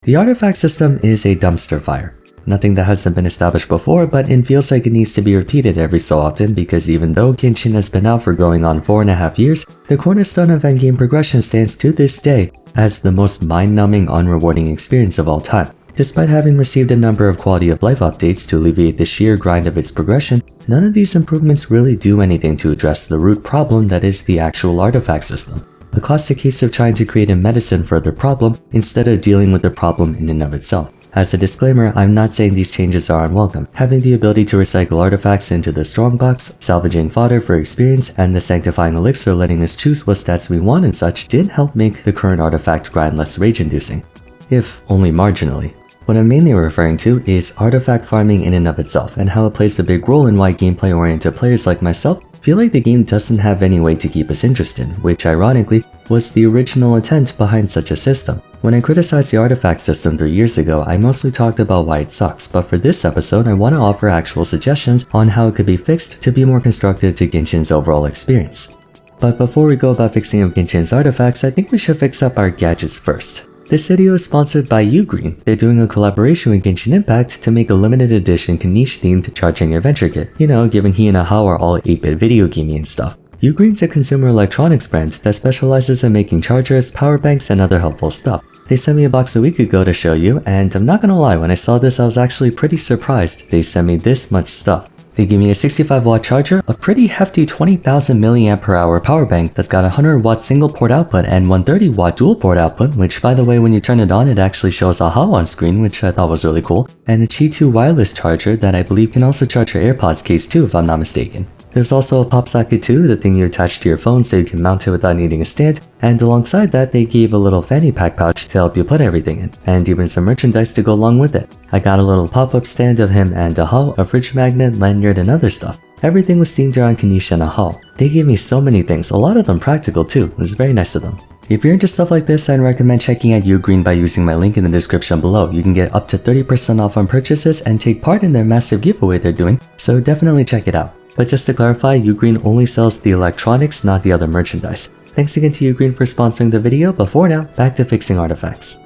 The artifact system is a dumpster fire. Nothing that hasn't been established before, but it feels like it needs to be repeated every so often because even though Genshin has been out for going on 4.5 years, the cornerstone of endgame progression stands to this day as the most mind-numbing, unrewarding experience of all time. Despite having received a number of quality of life updates to alleviate the sheer grind of its progression, none of these improvements really do anything to address the root problem that is the actual artifact system. A classic case of trying to create a medicine for the problem instead of dealing with the problem in and of itself. As a disclaimer, I'm not saying these changes are unwelcome. Having the ability to recycle artifacts into the strongbox, salvaging fodder for experience, and the sanctifying elixir letting us choose what stats we want and such did help make the current artifact grind less rage-inducing, if only marginally. What I'm mainly referring to is artifact farming in and of itself, and how it plays a big role in why gameplay-oriented players like myself feel like the game doesn't have any way to keep us interested, which ironically was the original intent behind such a system. When I criticized the artifact system 3 years ago, I mostly talked about why it sucks, but for this episode I want to offer actual suggestions on how it could be fixed to be more constructive to Genshin's overall experience. But before we go about fixing up Genshin's artifacts, I think we should fix up our gadgets first. This video is sponsored by Ugreen. They're doing a collaboration with Genshin Impact to make a limited edition Kanish themed charging adventure kit. You know, given he and Ahau are all 8-bit video gaming and stuff. Ugreen's a consumer electronics brand that specializes in making chargers, power banks, and other helpful stuff. They sent me a box a week ago to show you, and I'm not gonna lie, when I saw this I was actually pretty surprised they sent me this much stuff. They gave me a 65-watt charger, a pretty hefty 20,000 mAh power bank that's got a 100-watt single-port output and 130-watt dual-port output, which by the way when you turn it on it actually shows Ahau on screen, which I thought was really cool, and a Qi 2 wireless charger that I believe can also charge your AirPods case too if I'm not mistaken. There's also a pop socket too, the thing you attach to your phone so you can mount it without needing a stand, and alongside that they gave a little fanny pack pouch to help you put everything in, and even some merchandise to go along with it. I got a little pop-up stand of him and Ahau, a fridge magnet, lanyard, and other stuff. Everything was themed around Kanish and Ahau. They gave me so many things, a lot of them practical too. It was very nice of them. If you're into stuff like this, I'd recommend checking out Ugreen by using my link in the description below. You can get up to 30% off on purchases and take part in their massive giveaway they're doing, so definitely check it out. But just to clarify, Ugreen only sells the electronics, not the other merchandise. Thanks again to Ugreen for sponsoring the video, but for now, back to fixing artifacts.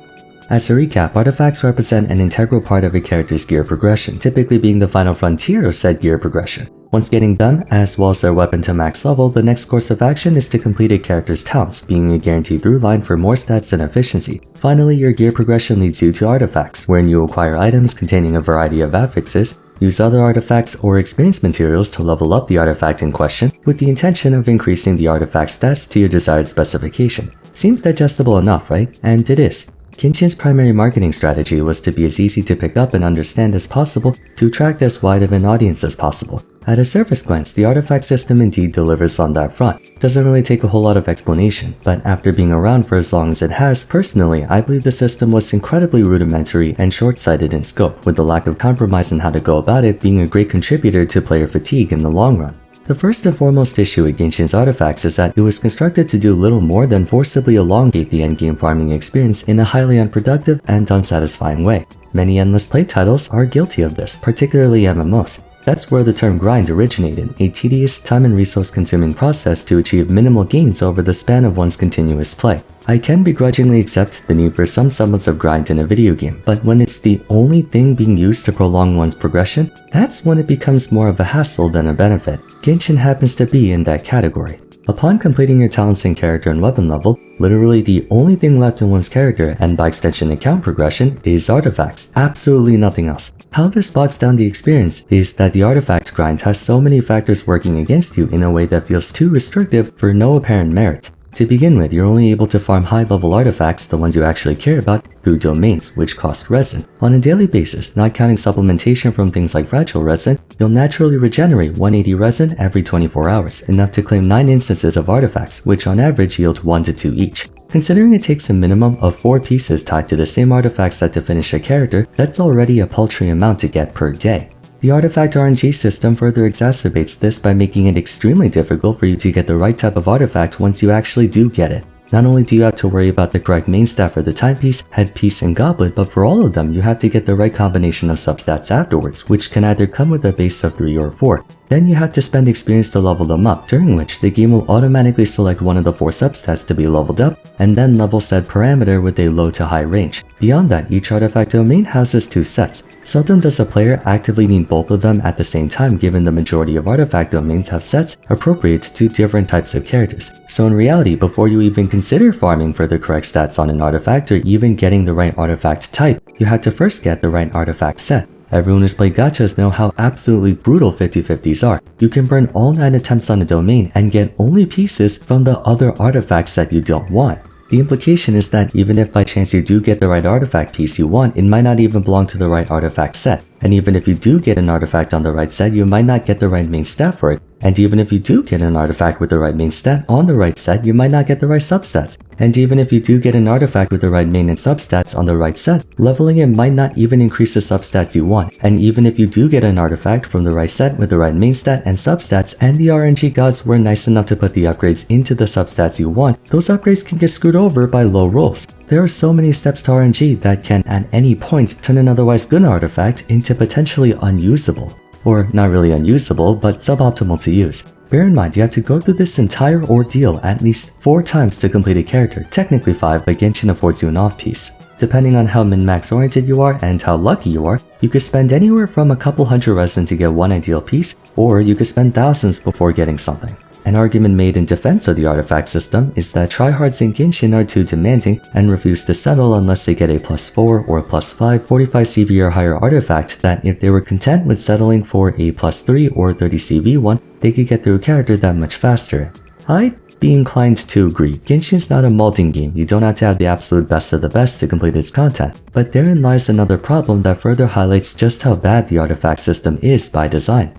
As a recap, artifacts represent an integral part of a character's gear progression, typically being the final frontier of said gear progression. Once getting done, as well as their weapon to max level, the next course of action is to complete a character's talents, being a guaranteed through line for more stats and efficiency. Finally, your gear progression leads you to artifacts, wherein you acquire items containing a variety of affixes, use other artifacts or experience materials to level up the artifact in question with the intention of increasing the artifact stats to your desired specification. Seems digestible enough, right? And it is. Genshin's primary marketing strategy was to be as easy to pick up and understand as possible to attract as wide of an audience as possible. At a surface glance, the artifact system indeed delivers on that front. Doesn't really take a whole lot of explanation, but after being around for as long as it has, personally, I believe the system was incredibly rudimentary and short-sighted in scope, with the lack of compromise in how to go about it being a great contributor to player fatigue in the long run. The first and foremost issue with Genshin's artifacts is that it was constructed to do little more than forcibly elongate the endgame farming experience in a highly unproductive and unsatisfying way. Many endless play titles are guilty of this, particularly MMOs. That's where the term grind originated, a tedious, time and resource consuming process to achieve minimal gains over the span of one's continuous play. I can begrudgingly accept the need for some semblance of grind in a video game, but when it's the only thing being used to prolong one's progression, that's when it becomes more of a hassle than a benefit. Genshin happens to be in that category. Upon completing your talents in character and weapon level, literally the only thing left in one's character, and by extension account progression, is artifacts. Absolutely nothing else. How this bogs down the experience is that the artifact grind has so many factors working against you in a way that feels too restrictive for no apparent merit. To begin with, you're only able to farm high-level artifacts, the ones you actually care about, through domains, which cost resin. On a daily basis, not counting supplementation from things like fragile resin, you'll naturally regenerate 180 resin every 24 hours, enough to claim 9 instances of artifacts, which on average yield 1 to 2 each. Considering it takes a minimum of 4 pieces tied to the same artifact set to finish a character, that's already a paltry amount to get per day. The artifact RNG system further exacerbates this by making it extremely difficult for you to get the right type of artifact once you actually do get it. Not only do you have to worry about the correct main stat for the timepiece, headpiece, and goblet, but for all of them, you have to get the right combination of substats afterwards, which can either come with a base of 3 or 4. Then you have to spend experience to level them up, during which the game will automatically select one of the 4 substats to be leveled up, and then level said parameter with a low to high range. Beyond that, each artifact domain houses 2 sets. Seldom does a player actively need both of them at the same time, given the majority of artifact domains have sets appropriate to different types of characters. So in reality, before you even consider farming for the correct stats on an artifact or even getting the right artifact type, you have to first get the right artifact set. Everyone who's played gachas know how absolutely brutal 50/50s are. You can burn all 9 attempts on a domain and get only pieces from the other artifacts that you don't want. The implication is that even if by chance you do get the right artifact piece you want, it might not even belong to the right artifact set. And even if you do get an artifact on the right set, you might not get the right main stat for it. And even if you do get an artifact with the right main stat on the right set, you might not get the right substats. And even if you do get an artifact with the right main and substats on the right set, leveling it might not even increase the substats you want. And even if you do get an artifact from the right set with the right main stat and substats, and the RNG gods were nice enough to put the upgrades into the substats you want, those upgrades can get screwed over by low rolls. There are so many steps to RNG that can at any point turn an otherwise good artifact into potentially unusable. Or not really unusable, but suboptimal to use. Bear in mind, you have to go through this entire ordeal at least 4 times to complete a character, technically 5, but Genshin affords you an off-piece. Depending on how min-max oriented you are and how lucky you are, you could spend anywhere from a couple hundred resin to get one ideal piece, or you could spend thousands before getting something. An argument made in defense of the artifact system is that tryhards in Genshin are too demanding and refuse to settle unless they get a +4 or +5 45 CV or higher artifact that if they were content with settling for a +3 or 30 CV one, they could get through a character that much faster. I'd be inclined to agree. Genshin's not a molding game, you don't have to have the absolute best of the best to complete its content, but therein lies another problem that further highlights just how bad the artifact system is by design.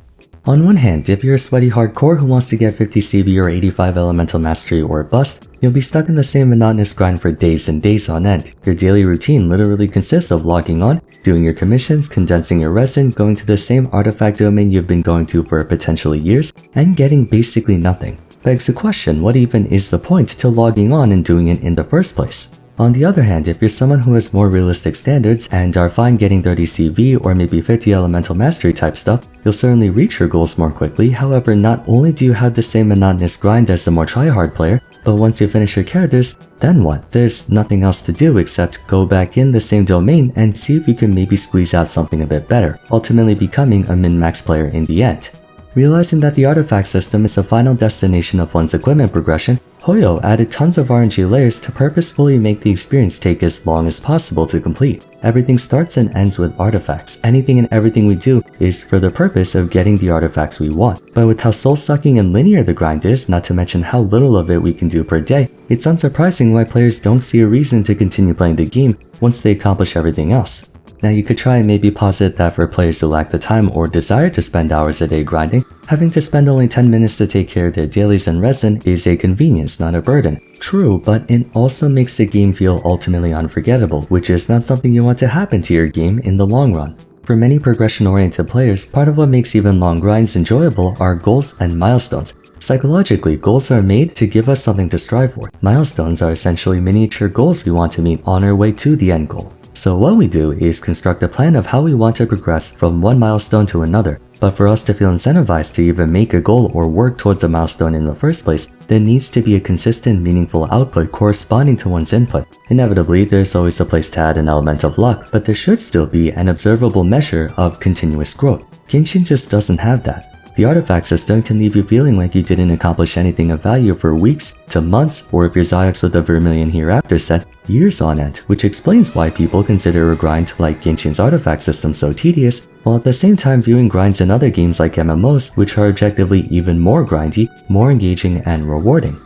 On one hand, if you're a sweaty hardcore who wants to get 50 CV or 85 elemental mastery or bust, you'll be stuck in the same monotonous grind for days and days on end. Your daily routine literally consists of logging on, doing your commissions, condensing your resin, going to the same artifact domain you've been going to for potentially years, and getting basically nothing. Begs the question, what even is the point to logging on and doing it in the first place? On the other hand, if you're someone who has more realistic standards and are fine getting 30 CV or maybe 50 elemental mastery type stuff, you'll certainly reach your goals more quickly. However, not only do you have the same monotonous grind as the more tryhard player, but once you finish your characters, then what? There's nothing else to do except go back in the same domain and see if you can maybe squeeze out something a bit better, ultimately becoming a min-max player in the end. Realizing that the artifact system is a final destination of one's equipment progression, Hoyo added tons of RNG layers to purposefully make the experience take as long as possible to complete. Everything starts and ends with artifacts. Anything and everything we do is for the purpose of getting the artifacts we want. But with how soul-sucking and linear the grind is, not to mention how little of it we can do per day, it's unsurprising why players don't see a reason to continue playing the game once they accomplish everything else. Now you could try and maybe posit that for players who lack the time or desire to spend hours a day grinding, having to spend only 10 minutes to take care of their dailies and resin is a convenience, not a burden. True, but it also makes the game feel ultimately unforgettable, which is not something you want to happen to your game in the long run. For many progression-oriented players, part of what makes even long grinds enjoyable are goals and milestones. Psychologically, goals are made to give us something to strive for. Milestones are essentially miniature goals we want to meet on our way to the end goal. So what we do is construct a plan of how we want to progress from one milestone to another. But for us to feel incentivized to even make a goal or work towards a milestone in the first place, there needs to be a consistent, meaningful output corresponding to one's input. Inevitably, there's always a place to add an element of luck, but there should still be an observable measure of continuous growth. Genshin just doesn't have that. The artifact system can leave you feeling like you didn't accomplish anything of value for weeks to months, or if you're Zyx with the Vermilion Hereafter set, years on end, which explains why people consider a grind like Genshin's artifact system so tedious, while at the same time viewing grinds in other games like MMOs, which are objectively even more grindy, more engaging, and rewarding.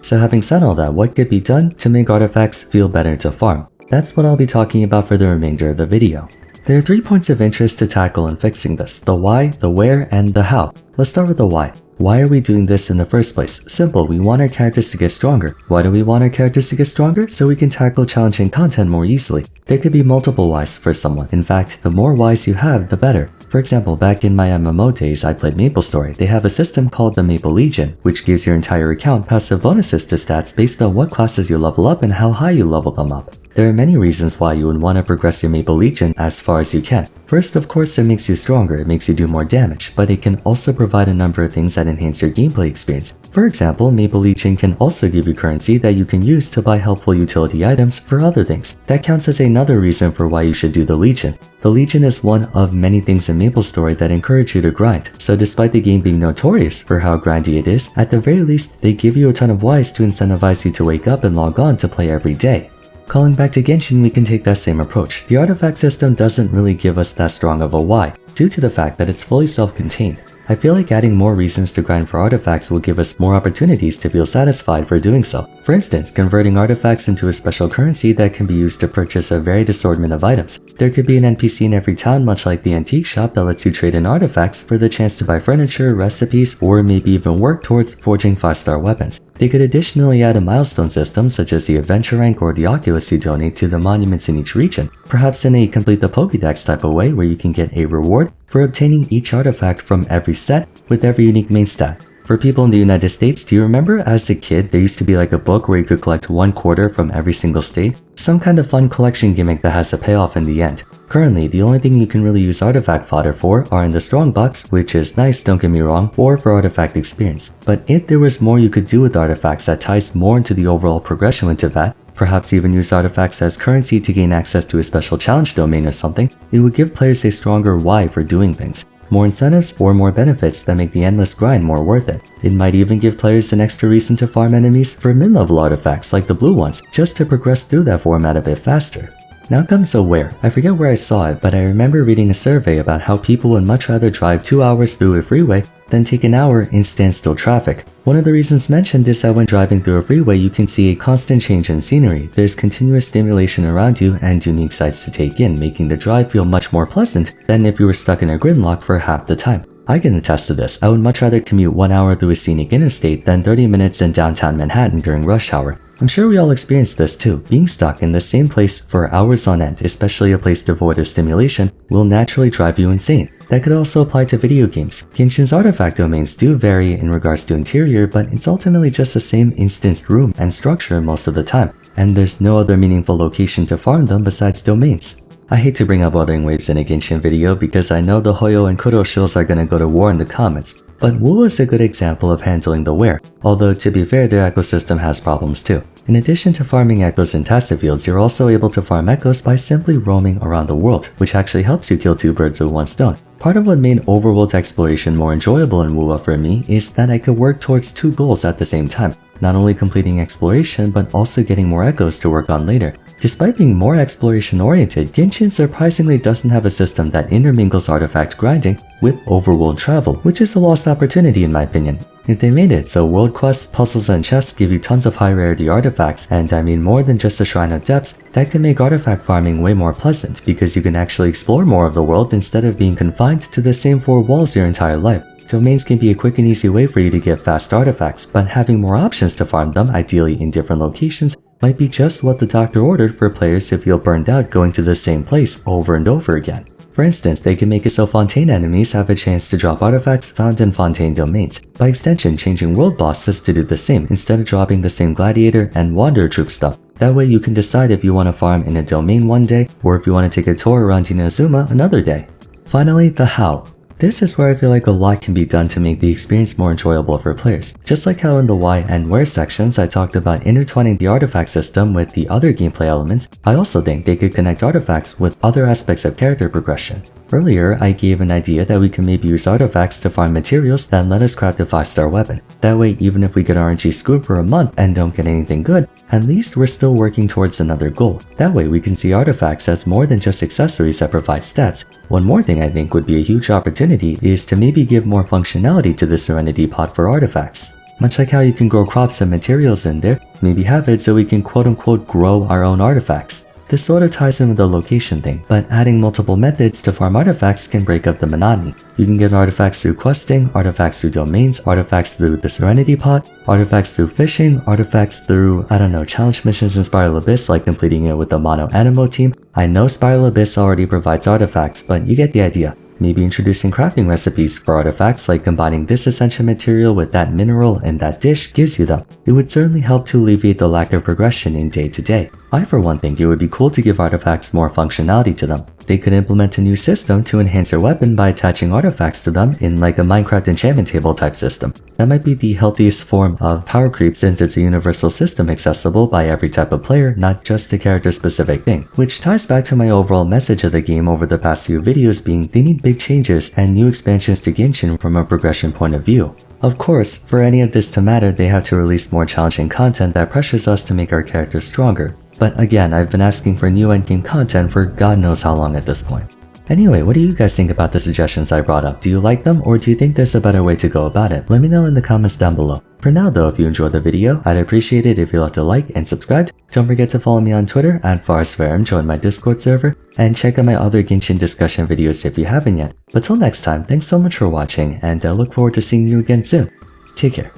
So having said all that, what could be done to make artifacts feel better to farm? That's what I'll be talking about for the remainder of the video. There are 3 points of interest to tackle in fixing this: the why, the where, and the how. Let's start with the why. Why are we doing this in the first place? Simple, we want our characters to get stronger. Why do we want our characters to get stronger? So we can tackle challenging content more easily. There could be multiple whys for someone. In fact, the more whys you have, the better. For example, back in my MMO days I played MapleStory. They have a system called the Maple Legion, which gives your entire account passive bonuses to stats based on what classes you level up and how high you level them up. There are many reasons why you would want to progress your Maple Legion as far as you can. First, of course, it makes you stronger, it makes you do more damage, but it can also provide a number of things that enhance your gameplay experience. For example, Maple Legion can also give you currency that you can use to buy helpful utility items for other things. That counts as another reason for why you should do the Legion. The Legion is one of many things in MapleStory that encourage you to grind, so despite the game being notorious for how grindy it is, at the very least, they give you a ton of whys to incentivize you to wake up and log on to play every day. Calling back to Genshin, we can take that same approach. The artifact system doesn't really give us that strong of a why, due to the fact that it's fully self-contained. I feel like adding more reasons to grind for artifacts will give us more opportunities to feel satisfied for doing so. For instance, converting artifacts into a special currency that can be used to purchase a varied assortment of items. There could be an NPC in every town, much like the antique shop, that lets you trade in artifacts for the chance to buy furniture, recipes, or maybe even work towards forging 5-star weapons. They could additionally add a milestone system such as the adventure rank or the oculus you donate to the monuments in each region, perhaps in a complete the Pokédex type of way where you can get a reward for obtaining each artifact from every set with every unique main stat. For people in the United States, do you remember as a kid there used to be like a book where you could collect 1 quarter from every single state? Some kind of fun collection gimmick that has a payoff in the end. Currently, the only thing you can really use artifact fodder for are in the strong box, which is nice, don't get me wrong, or for artifact experience. But if there was more you could do with artifacts that ties more into the overall progression into that, perhaps even use artifacts as currency to gain access to a special challenge domain or something, it would give players a stronger why for doing things. More incentives or more benefits that make the endless grind more worth it. It might even give players an extra reason to farm enemies for mid-level artifacts like the blue ones, just to progress through that format a bit faster. Now comes the where. I forget where I saw it, but I remember reading a survey about how people would much rather drive 2 hours through a freeway than take an hour in standstill traffic. One of the reasons mentioned is that when driving through a freeway you can see a constant change in scenery. There's continuous stimulation around you and unique sights to take in, making the drive feel much more pleasant than if you were stuck in a gridlock for half the time. I can attest to this. I would much rather commute 1 hour through a scenic interstate than 30 minutes in downtown Manhattan during rush hour. I'm sure we all experienced this too. Being stuck in the same place for hours on end, especially a place devoid of stimulation, will naturally drive you insane. That could also apply to video games. Genshin's artifact domains do vary in regards to interior, but it's ultimately just the same instanced room and structure most of the time, and there's no other meaningful location to farm them besides domains. I hate to bring up Wuthering Waves in a Genshin video because I know the Hoyo and Kuro shills are gonna go to war in the comments, but Wu is a good example of handling the where, although to be fair their ecosystem has problems too. In addition to farming echoes in Tacet Fields, you're also able to farm echoes by simply roaming around the world, which actually helps you kill 2 birds with 1 stone. Part of what made overworld exploration more enjoyable in WoW for me is that I could work towards 2 goals at the same time, not only completing exploration but also getting more echoes to work on later. Despite being more exploration oriented, Genshin surprisingly doesn't have a system that intermingles artifact grinding with overworld travel, which is a lost opportunity in my opinion. If they made it so world quests, puzzles, and chests give you tons of high rarity artifacts, and I mean more than just a Shrine of Depths, that can make artifact farming way more pleasant because you can actually explore more of the world instead of being confined to the same 4 walls your entire life. Domains can be a quick and easy way for you to get fast artifacts, but having more options to farm them, ideally in different locations, might be just what the doctor ordered for players who feel burned out going to the same place over and over again. For instance, they can make it so Fontaine enemies have a chance to drop artifacts found in Fontaine domains, by extension changing world bosses to do the same instead of dropping the same gladiator and wanderer troop stuff. That way you can decide if you want to farm in a domain one day or if you want to take a tour around Inazuma another day. Finally, the how. This is where I feel like a lot can be done to make the experience more enjoyable for players. Just like how in the why and where sections I talked about intertwining the artifact system with the other gameplay elements, I also think they could connect artifacts with other aspects of character progression. Earlier, I gave an idea that we can maybe use artifacts to farm materials that let us craft a 5-star weapon. That way, even if we get RNG screwed for a month and don't get anything good, at least we're still working towards another goal. That way, we can see artifacts as more than just accessories that provide stats. One more thing I think would be a huge opportunity is to maybe give more functionality to the Serenity Pot for artifacts. Much like how you can grow crops and materials in there, maybe have it so we can quote-unquote grow our own artifacts. This sort of ties in with the location thing, but adding multiple methods to farm artifacts can break up the monotony. You can get artifacts through questing, artifacts through domains, artifacts through the Serenity Pot, artifacts through fishing, artifacts through, challenge missions in Spiral Abyss like completing it with the Mono Animo team. I know Spiral Abyss already provides artifacts, but you get the idea. Maybe introducing crafting recipes for artifacts, like combining this essential material with that mineral and that dish gives you them. It would certainly help to alleviate the lack of progression in day-to-day. I for one think it would be cool to give artifacts more functionality to them. They could implement a new system to enhance your weapon by attaching artifacts to them in like a Minecraft enchantment table type system. That might be the healthiest form of power creep since it's a universal system accessible by every type of player, not just a character specific thing. Which ties back to my overall message of the game over the past few videos being they need big changes and new expansions to Genshin from a progression point of view. Of course, for any of this to matter, they have to release more challenging content that pressures us to make our characters stronger. But again, I've been asking for new endgame content for God knows how long at this point. Anyway, what do you guys think about the suggestions I brought up? Do you like them, or do you think there's a better way to go about it? Let me know in the comments down below. For now though, if you enjoyed the video, I'd appreciate it if you left a like and subscribed. Don't forget to follow me on Twitter at Vars, join my Discord server, and check out my other Genshin discussion videos if you haven't yet. But till next time, thanks so much for watching, and I look forward to seeing you again soon. Take care.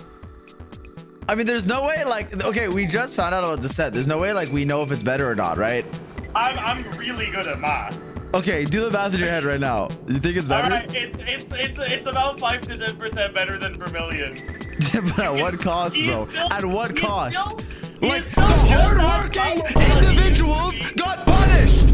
I mean, there's no way, like, okay, we just found out about the set. There's no way, like, we know if it's better or not, right? I'm really good at math. Okay, do the math in your head right now. You think it's better? All right, it's about 5 to 10% better than Vermilion. But at what cost, bro? At what cost? Like, the hardworking individuals got punished.